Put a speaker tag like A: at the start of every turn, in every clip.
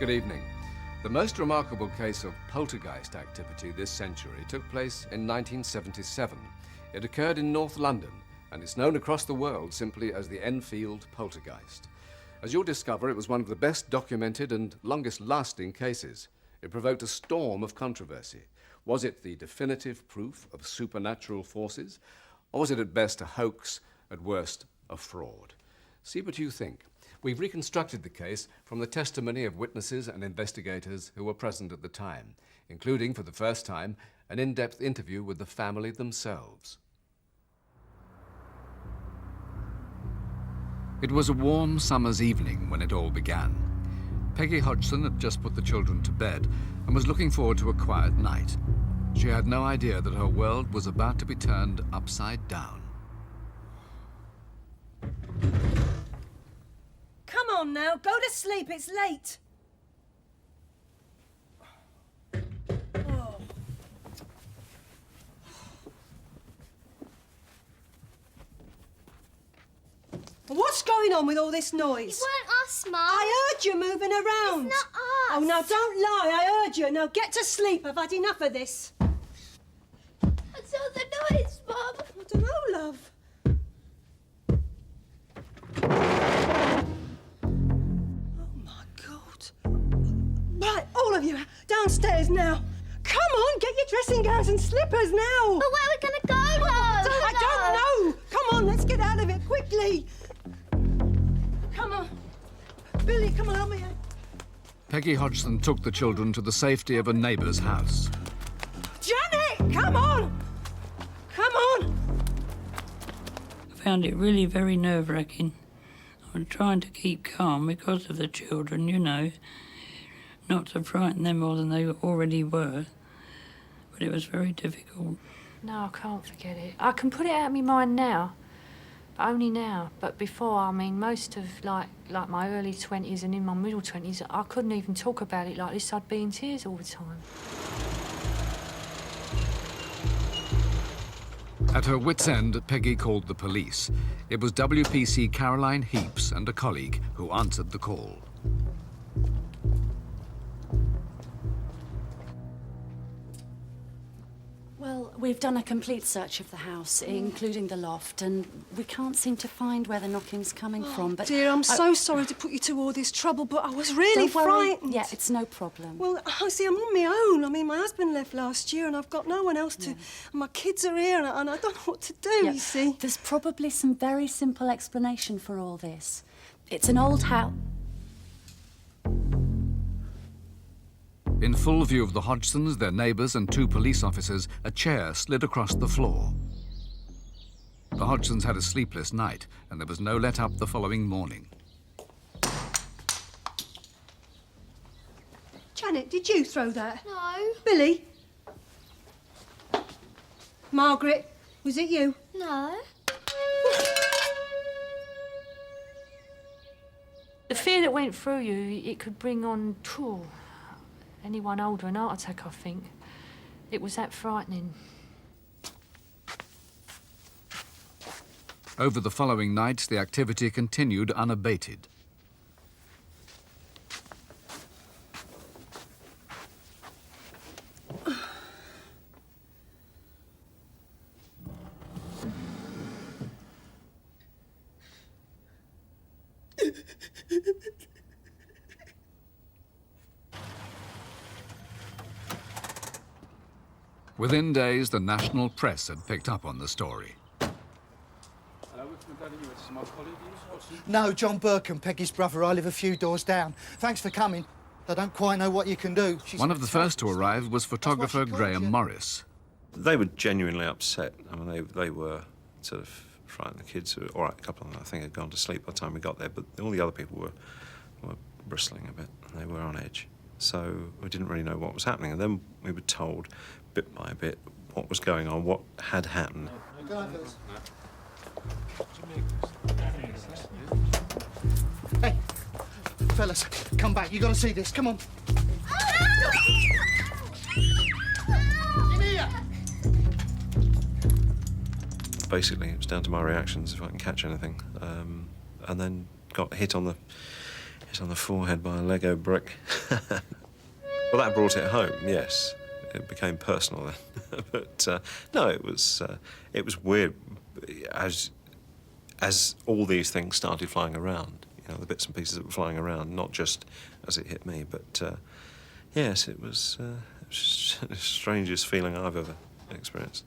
A: Good evening. The most remarkable case of poltergeist activity this century took place in 1977. It occurred in North London and is known across the world simply as the Enfield Poltergeist. As you'll discover, it was one of the best documented and longest-lasting cases. It provoked a storm of controversy. Was it the definitive proof of supernatural forces? Or was it at best a hoax, at worst a fraud? See what you think. We've reconstructed the case from the testimony of witnesses and investigators who were present at the time, including, for the first time, an in-depth interview with the family themselves. It was a warm summer's evening when it all began. Peggy Hodgson had just put the children to bed and was looking forward to a quiet night. She had no idea that her world was about to be turned upside down.
B: Come on now, go to sleep, it's late. Oh. What's going on with all this noise?
C: It weren't us, Mum.
B: I heard you moving around.
C: It's not us.
B: Oh, now don't lie, I heard you. Now get to sleep, I've had enough of this.
C: What's all the noise, Mum?
B: I don't know, love. Right, all of you, downstairs now. Come on, get your dressing gowns and slippers now.
C: But where are we going to go, Mum?
B: I don't know. Come on, let's get out of it quickly. Come on. Billy, come on, help me.
A: Peggy Hodgson took the children to the safety of a neighbour's house.
B: Janet, come on. Come on.
D: I found it really very nerve-wracking. I was trying to keep calm because of the children, you know. Not to frighten them more than they already were, but it was very difficult.
E: No, I can't forget it. I can put it out of my mind now, but only now. But before, I mean, most of, like my early 20s and in my middle 20s, I couldn't even talk about it like this. I'd be in tears all the time.
A: At her wit's end, Peggy called the police. It was WPC Caroline Heaps and a colleague who answered the call.
F: Well, we've done a complete search of the house, including the loft, and we can't seem to find where the knocking's coming from, but...
B: Dear, I'm so sorry to put you to all this trouble, but I was really
F: Don't worry.
B: frightened.
F: Yeah, it's no problem.
B: Well, I see, I'm on my own. I mean, my husband left last year and I've got no one else to...
F: Yeah.
B: And my kids are here and I don't know what to do,
F: Yeah.
B: you see.
F: There's probably some very simple explanation for all this. It's an old house...
A: In full view of the Hodgsons, their neighbours and two police officers, a chair slid across the floor. The Hodgsons had a sleepless night, and there was no let-up the following morning.
B: Janet, did you throw that?
C: No.
B: Billy? Margaret, was it you?
C: No.
E: The fear that went through you, it could bring on anyone older an heart attack, I think. It was that frightening.
A: Over the following nights, the activity continued unabated. Within days, the national press had picked up on the story.
G: No, John Burkham, Peggy's brother. I live a few doors down. Thanks for coming. I don't quite know what you can do.
A: One of the first to arrive was photographer Graham Morris.
H: They were genuinely upset. I mean, they were sort of frightened. The kids were, all right, a couple of them, I think, had gone to sleep by the time we got there, but all the other people were bristling a bit. They were on edge. So we didn't really know what was happening. And then we were told, bit by bit, what was going on, what had happened.
G: Hey, fellas, come back. You got to see this. Come on. In here.
H: Basically, it was down to my reactions if I can catch anything, and then got hit on the He's on the forehead by a Lego brick. Well, that brought it home, yes. It became personal then. But no, it was weird as all these things started flying around. You know, the bits and pieces that were flying around, not just as it hit me, but yes, it was the strangest feeling I've ever experienced.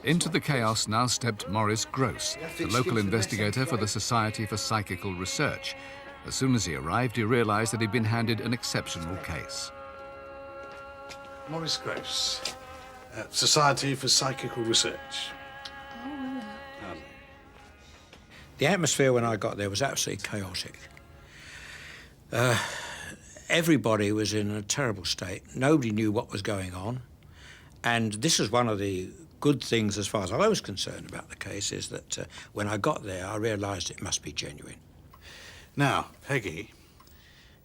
A: Into the chaos now stepped Maurice Gross, the local investigator for the Society for Psychical Research. As soon as he arrived, he realised that he'd been handed an exceptional case.
I: Maurice Gross, Society for Psychical Research.
J: The atmosphere when I got there was absolutely chaotic. Everybody was in a terrible state. Nobody knew what was going on. And this is one of the good things, as far as I was concerned about the case, is that when I got there, I realised it must be genuine.
I: Now, Peggy,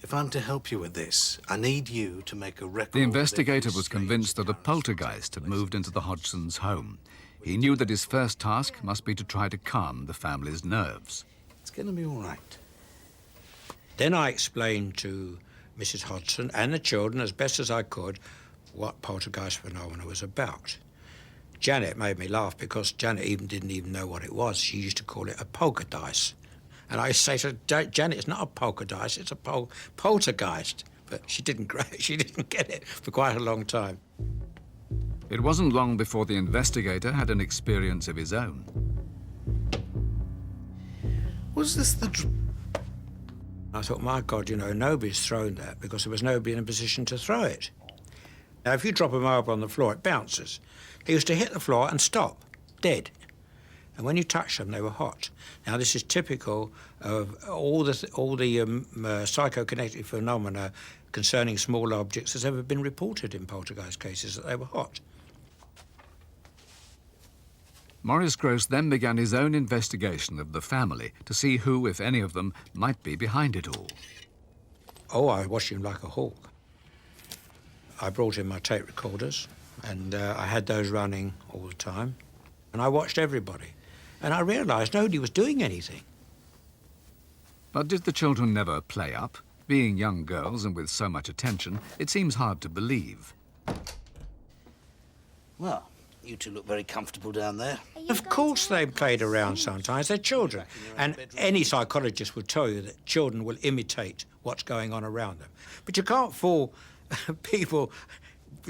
I: if I'm to help you with this, I need you to make a record.
A: The investigator was convinced that a poltergeist had moved into the Hodgsons' home. He knew that his first task must be to try to calm the family's nerves.
I: It's going to be all right.
J: Then I explained to Mrs. Hodgson and the children, as best as I could, what poltergeist phenomena was about. Janet made me laugh because Janet didn't even know what it was. She used to call it a polka dice. And I say to her, Janet, it's not a polka dice, it's a poltergeist. But she didn't get it for quite a long time.
A: It wasn't long before the investigator had an experience of his own.
I: Was this
J: I thought, my God, you know, nobody's thrown that because there was nobody in a position to throw it. Now, if you drop a marble on the floor, it bounces. They used to hit the floor and stop, dead. And when you touch them, they were hot. Now, this is typical of all the psychokinetic phenomena concerning small objects that's ever been reported in poltergeist cases, that they were hot.
A: Maurice Gross then began his own investigation of the family to see who, if any of them, might be behind it all.
J: Oh, I watched him like a hawk. I brought in my tape recorders, and I had those running all the time. And I watched everybody. And I realised nobody was doing anything.
A: But did the children never play up? Being young girls and with so much attention, it seems hard to believe.
I: Well, you two look very comfortable down there.
J: Of course they played around sometimes. They're children. And any psychologist would tell you that children will imitate what's going on around them. But you can't fool people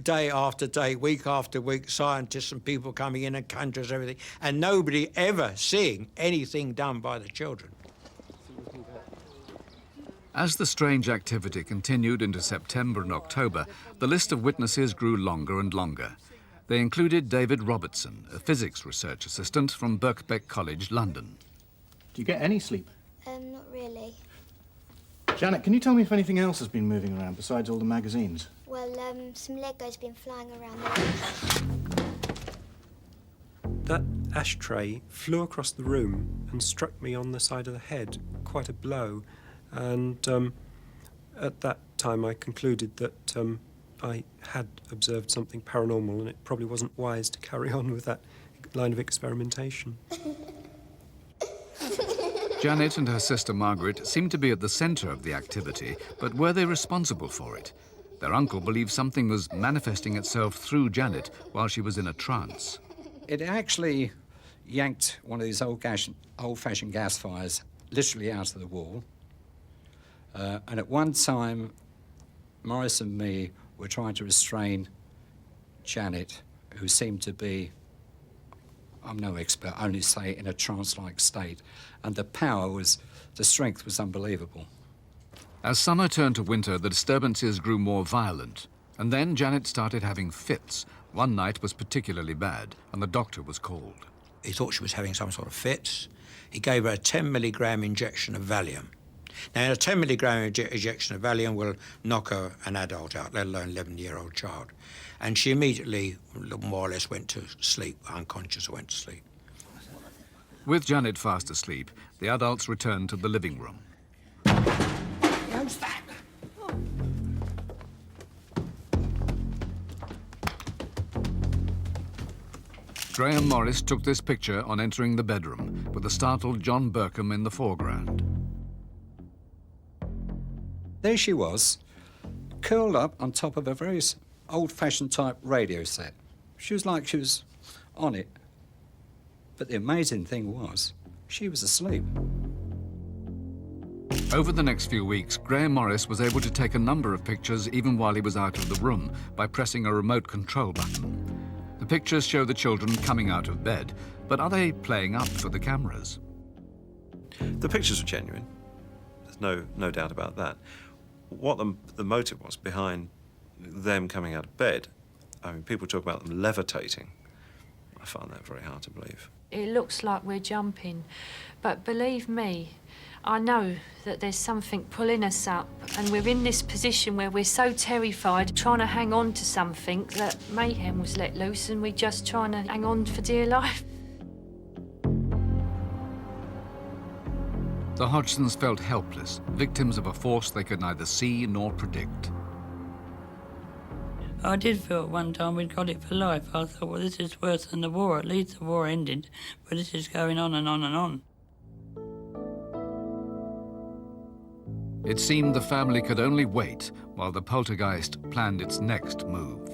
J: day after day, week after week, scientists and people coming in and conjurers, everything, and nobody ever seeing anything done by the children.
A: As the strange activity continued into September and October, the list of witnesses grew longer and longer. They included David Robertson, a physics research assistant from Birkbeck College, London.
K: Do you get any sleep?
C: Not really.
K: Janet, can you tell me if anything else has been moving around besides all the magazines?
C: Well, some Lego's been flying around the room.
L: That ashtray flew across the room and struck me on the side of the head, quite a blow. And at that time I concluded that I had observed something paranormal and it probably wasn't wise to carry on with that line of experimentation.
A: Janet and her sister Margaret seemed to be at the centre of the activity, but were they responsible for it? Their uncle believed something was manifesting itself through Janet while she was in a trance.
M: It actually yanked one of these old-fashioned gas fires literally out of the wall. And at one time, Maurice and me were trying to restrain Janet, who seemed to be, I'm no expert, only say in a trance-like state. And the strength was unbelievable.
A: As summer turned to winter, the disturbances grew more violent. And then Janet started having fits. One night was particularly bad, and the doctor was called.
J: He thought she was having some sort of fits. He gave her a 10 milligram injection of Valium. Now, a 10 milligram injection of Valium will knock an adult out, let alone an 11-year-old child. And she immediately, more or less, went to sleep, unconscious, went to sleep.
A: With Janet fast asleep, the adults returned to the living room.
B: Who's that?
A: Graham Morris took this picture on entering the bedroom, with the startled John Burkham in the foreground.
M: There she was, curled up on top of a very old-fashioned type radio set. She was like she was on it. But the amazing thing was, she was asleep.
A: Over the next few weeks, Graham Morris was able to take a number of pictures even while he was out of the room by pressing a remote control button. The pictures show the children coming out of bed, but are they playing up for the cameras?
H: The pictures were genuine. There's no doubt about that. What the motive was behind them coming out of bed, I mean, people talk about them levitating. I find that very hard to believe.
E: It looks like we're jumping, but believe me, I know that there's something pulling us up, and we're in this position where we're so terrified, trying to hang on to something, that mayhem was let loose and we're just trying to hang on for dear life.
A: The Hodgsons felt helpless, victims of a force they could neither see nor predict.
D: I did feel at one time we'd got it for life. I thought, well, this is worse than the war. At least the war ended, but this is going on and on and on.
A: It seemed the family could only wait while the poltergeist planned its next move.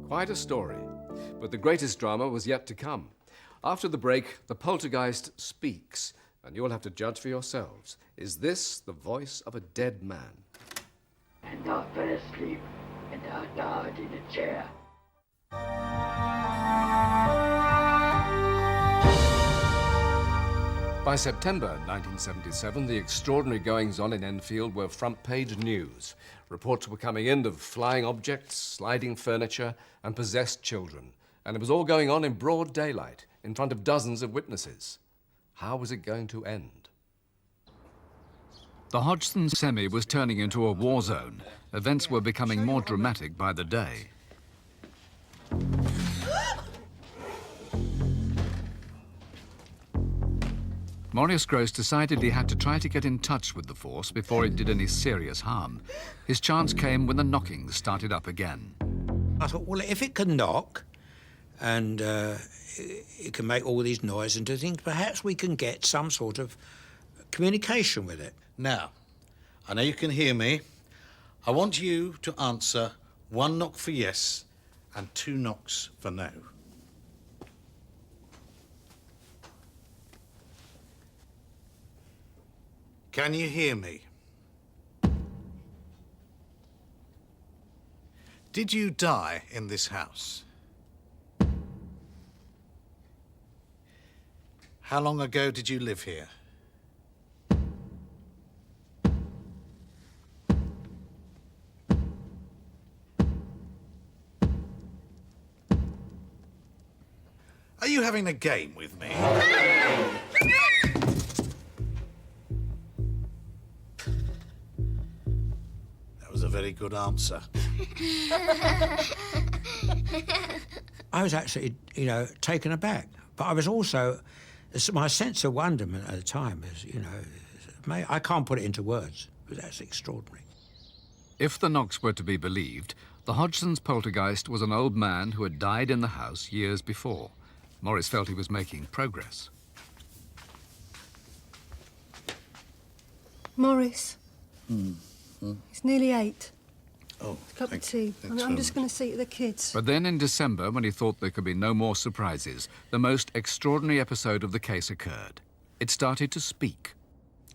A: Quite a story, but the greatest drama was yet to come. After the break, the poltergeist speaks, and you'll have to judge for yourselves. Is this the voice of a dead man?
N: And I fell asleep, and I died in a chair.
A: By September 1977, the extraordinary goings-on in Enfield were front-page news. Reports were coming in of flying objects, sliding furniture, and possessed children. And it was all going on in broad daylight, in front of dozens of witnesses. How was it going to end? The Hodgson semi was turning into a war zone. Events were becoming more dramatic by the day. Maurice Gross decided he had to try to get in touch with the force before it did any serious harm. His chance came when the knocking started up again.
J: I thought, well, if it can knock and it can make all these noises and do things, perhaps we can get some sort of communication with it.
I: Now, I know you can hear me. I want you to answer 1 knock for yes and 2 knocks for no. Can you hear me? Did you die in this house? How long ago did you live here? Are you having a game with me? That was a very good answer.
J: I was actually, taken aback. But I was also, my sense of wonderment at the time is, I can't put it into words. It was actually extraordinary.
A: If the knocks were to be believed, the Hodgson's poltergeist was an old man who had died in the house years before. Morris felt he was making progress.
B: Morris. It's nearly 8.
I: Oh,
B: Cup of tea. I'm just going to see to the kids.
A: But then in December, when he thought there could be no more surprises, the most extraordinary episode of the case occurred. It started to speak.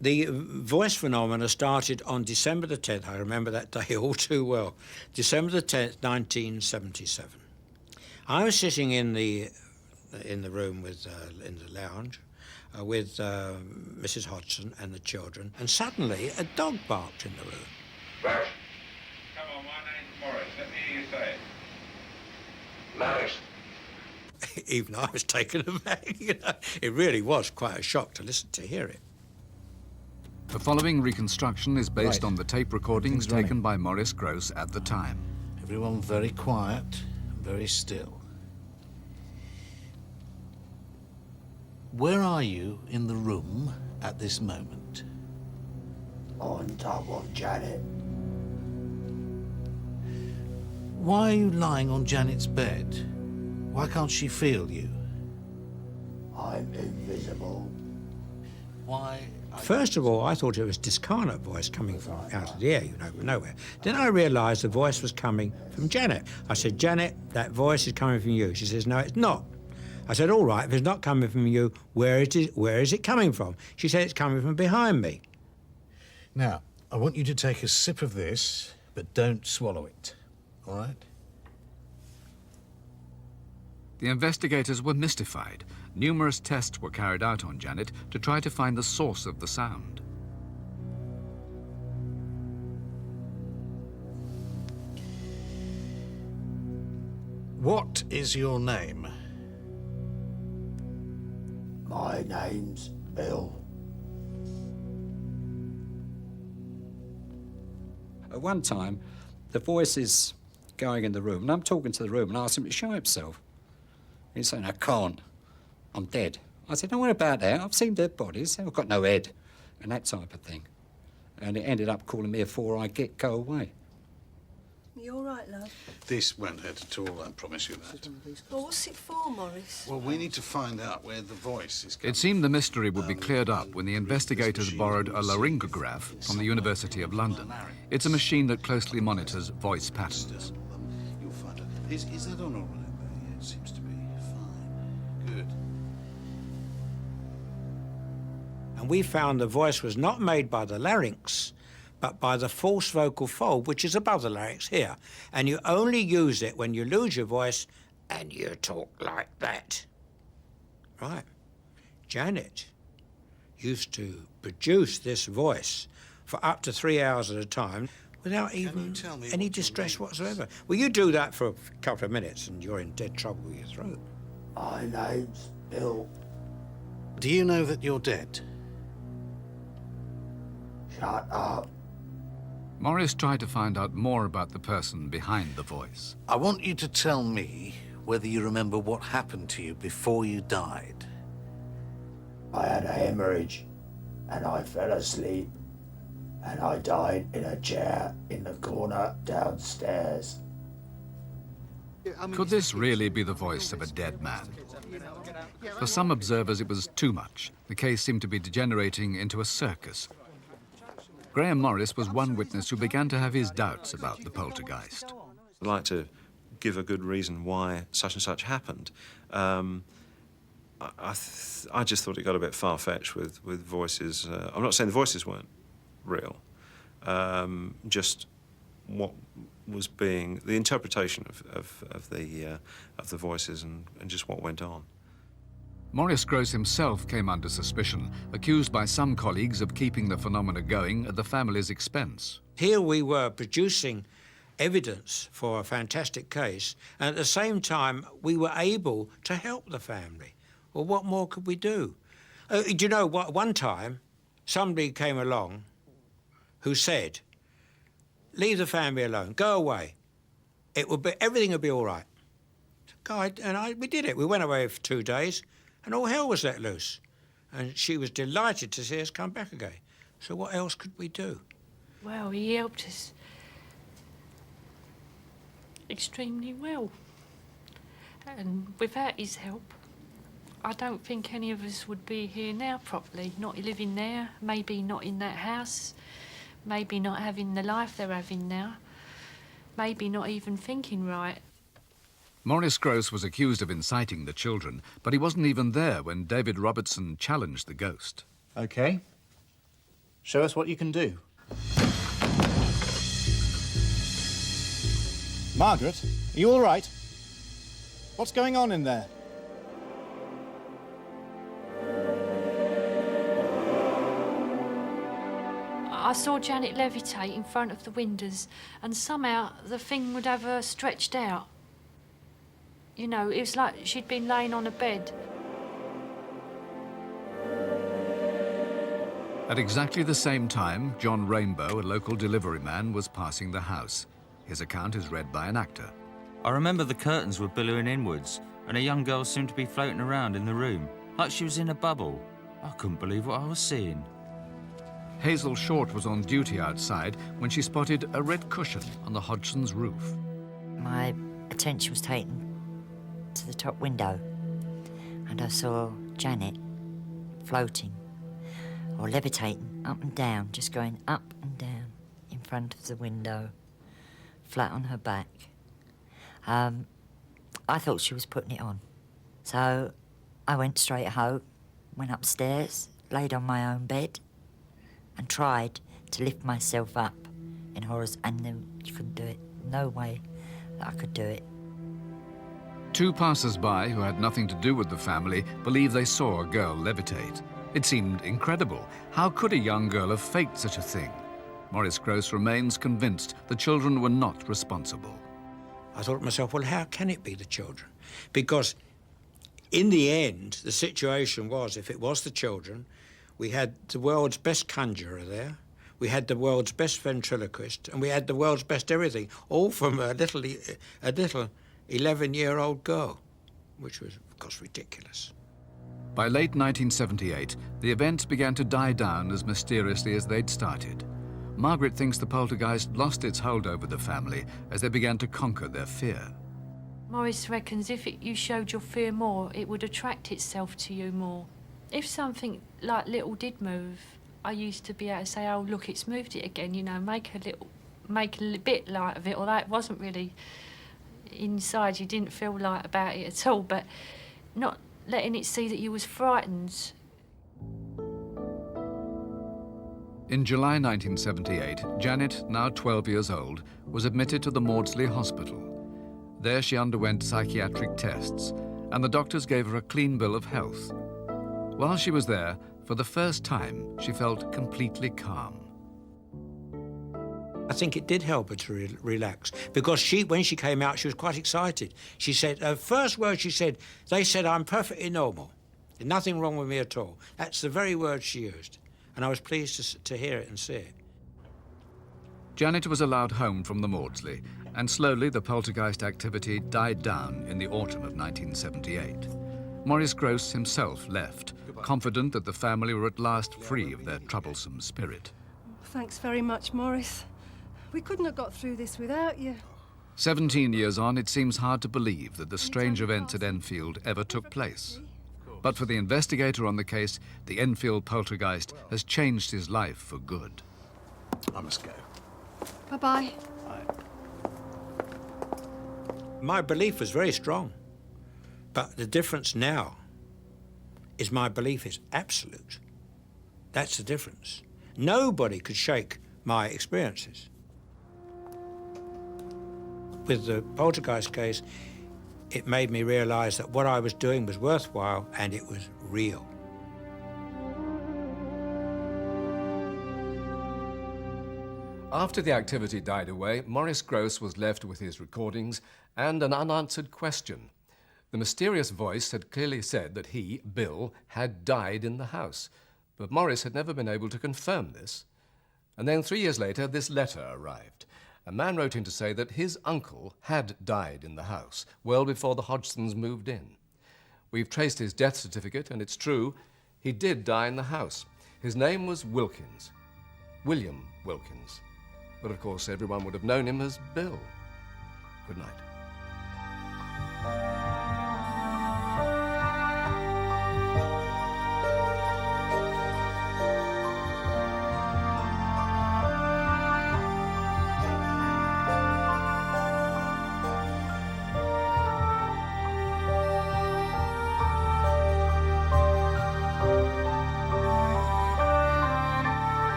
J: The voice phenomena started on December the 10th. I remember that day all too well. December the 10th, 1977. I was sitting in the room in the lounge with Mrs. Hodgson and the children, and suddenly a dog barked in the room.
O: Come on, my name's Morris. Let me hear you say it. Morris.
J: Even I was taken aback. It really was quite a shock to hear it.
A: The following reconstruction is based on the tape recordings taken by Maurice Gross at the time.
I: Everyone very quiet, very still. where are you in the room at this moment?
N: On top of Janet.
I: Why are you lying on Janet's bed? Why can't she feel you?
N: I'm invisible.
I: Why?
J: First of all, I thought it was discarnate voice coming from out of the air, you know, from nowhere. Then I realised the voice was coming from Janet. I said, Janet, that voice is coming from you. She says, no, it's not. I said, all right, if it's not coming from you, where is it coming from? She said, it's coming from behind me.
I: Now, I want you to take a sip of this, but don't swallow it, all right?
A: The investigators were mystified. Numerous tests were carried out on Janet to try to find the source of the sound.
I: What is your name?
N: My name's Bill.
M: At one time, the voice is going in the room, and I'm talking to the room and I asked him to show himself. He's saying, I can't. I'm dead. I said, don't worry about that. I've seen dead bodies. I've got no head. And that type of thing. And it ended up calling me a four-eyed go away.
B: You all right, love?
I: This won't hurt at all, I promise you that.
B: Well, what's it for, Morris?
I: Well, we need to find out where the voice is coming.
A: It seemed the mystery would be cleared up when the investigators borrowed a laryngograph from the University of London. It's a machine that closely monitors voice patterns.
I: You'll find out. Is that on all right there? Yeah, it seems to be fine. Good.
J: And we found the voice was not made by the larynx, but by the false vocal fold, which is above the larynx here. And you only use it when you lose your voice and you talk like that. Right. Janet used to produce this voice for up to 3 hours at a time without even any distress whatsoever. Well, you do that for a couple of minutes and you're in dead trouble with your throat.
N: My name's Bill.
I: Do you know that you're dead?
N: Shut up.
A: Morris tried to find out more about the person behind the voice.
I: I want you to tell me whether you remember what happened to you before you died.
N: I had a hemorrhage and I fell asleep and I died in a chair in the corner downstairs.
A: Could this really be the voice of a dead man? For some observers, it was too much. The case seemed to be degenerating into a circus. Graham Morris was one witness who began to have his doubts about the poltergeist.
H: I'd like to give a good reason why such and such happened. I just thought it got a bit far-fetched with voices. I'm not saying the voices weren't real, just what was being the interpretation of the voices and just what went on.
A: Maurice Gross himself came under suspicion, accused by some colleagues of keeping the phenomena going at the family's expense.
J: Here we were producing evidence for a fantastic case, and at the same time we were able to help the family. Well, what more could we do? Do you know what? One time somebody came along who said, leave the family alone, go away. Everything will be all right. We did it. We went away for 2 days and all hell was let loose. And she was delighted to see us come back again. So what else could we do?
E: Well, he helped us extremely well. And without his help, I don't think any of us would be here now properly. Not living there, maybe not in that house, maybe not having the life they're having now, maybe not even thinking right.
A: Maurice Gross was accused of inciting the children, but he wasn't even there when David Robertson challenged the ghost.
K: OK. Show us what you can do. Margaret, are you all right? What's going on in there?
E: I saw Janet levitate in front of the windows, and somehow the thing would have her stretched out. You know, it was like she'd been laying on a bed.
A: At exactly the same time, John Rainbow, a local delivery man, was passing the house. His account is read by an actor.
P: I remember the curtains were billowing inwards, and a young girl seemed to be floating around in the room. like she was in a bubble. I couldn't believe what I was seeing.
A: Hazel Short was on duty outside when she spotted a red cushion on the Hodgson's roof.
Q: My attention was taken to the top window, and I saw Janet floating or levitating up and down, just going up and down in front of the window, flat on her back. I thought she was putting it on. So I went straight home, went upstairs, laid on my own bed, and tried to lift myself up in horrors, and then you couldn't do it. No way that I could do it.
A: Two passers-by who had nothing to do with the family believe they saw a girl levitate. It seemed incredible. How could a young girl have faked such a thing? Maurice Gross remains convinced the children were not responsible.
J: I thought to myself, well, how can it be the children? Because in the end, the situation was, if it was the children, we had the world's best conjurer there, we had the world's best ventriloquist, and we had the world's best everything, all from a little 11-year-old girl, which was, of course, ridiculous.
A: By late 1978, the events began to die down as mysteriously as they'd started. Margaret thinks the poltergeist lost its hold over the family as they began to conquer their fear.
E: Maurice reckons if you showed your fear more, it would attract itself to you more. If something like little did move, I used to be able to say, oh, look, it's moved it again, you know, make a bit light of it, although it wasn't really inside, you didn't feel light about it at all, but not letting it see that you was frightened.
A: In July 1978, Janet, now 12 years old, was admitted to the Maudsley Hospital. There she underwent psychiatric tests, and the doctors gave her a clean bill of health. While she was there, for the first time, she felt completely calm.
J: I think it did help her to relax, because when she came out, she was quite excited. She said, her first word she said, they said, I'm perfectly normal. There's nothing wrong with me at all. That's the very word she used. And I was pleased to hear it and see it.
A: Janet was allowed home from the Maudsley, and slowly the poltergeist activity died down in the autumn of 1978. Maurice Gross himself left, confident that the family were at last free of their troublesome spirit.
B: Thanks very much, Maurice. We couldn't have got through this without you.
A: 17 years on, it seems hard to believe that the strange events at Enfield ever took place. But for the investigator on the case, the Enfield Poltergeist has changed his life for good.
K: I must go.
B: Bye-bye.
J: My belief was very strong, but the difference now is my belief is absolute. That's the difference. Nobody could shake my experiences. With the poltergeist case, it made me realise that what I was doing was worthwhile and it was real.
A: After the activity died away, Maurice Gross was left with his recordings and an unanswered question. The mysterious voice had clearly said that he, Bill, had died in the house, but Maurice had never been able to confirm this. And then 3 years later, this letter arrived. A man wrote in to say that his uncle had died in the house, well before the Hodgsons moved in. We've traced his death certificate, and it's true, he did die in the house. His name was Wilkins, William Wilkins. But of course, everyone would have known him as Bill. Good night.